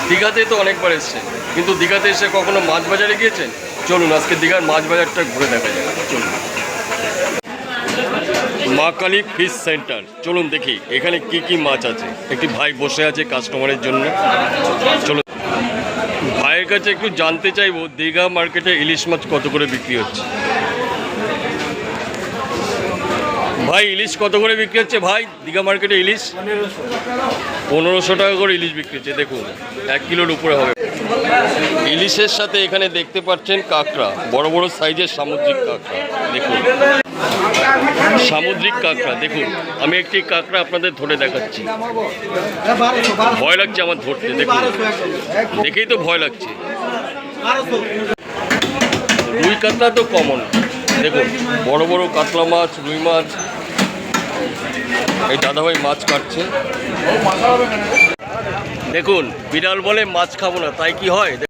দীঘাতে তো অনেকবার এসছেন, কিন্তু দীঘাতে এসে কখনো মাছ বাজারে গিয়েছেন? চলুন আজকে দীঘার মাছ বাজারটা ঘুরে দেখা যায়। চলুন, মা কালী ফিশ সেন্টার, চলুন দেখি এখানে কি কি মাছ আছে। একটি ভাই বসে আছে কাস্টমারের জন্য। চলুন ভাইয়ের কাছে একটু জানতে চাইবো দীঘা মার্কেটে ইলিশ মাছ কত করে বিক্রি হচ্ছে। ভাই ইলিশ কত করে বিক্রি হচ্ছে ভাই দীঘা মার্কেটে? ইলিশ 1500 টাকা করে ইলিশ বিক্রি হচ্ছে। দেখুন 1 কিলোর উপরে হবে। ইলিশের সাথে এখানে দেখতে পাচ্ছেন কাঁকড়া, বড় বড় সাইজের সামুদ্রিক কাঁকড়া। দেখুন সামুদ্রিক কাঁকড়া, দেখুন আমি একটি কাঁকড়া আপনাদের ধরে দেখাচ্ছি। ভয় লাগছে আমার ধরতে, দেখুন দেখেই তো ভয় লাগছে। রুই কাতলা তো কমন, দেখুন বড় বড় কাতলা মাছ, রুই মাছ। এই দাদাভাই মাছ কাটছে। দেখুন বিড়াল বলে মাছ খাবো না, তাই কি হয়?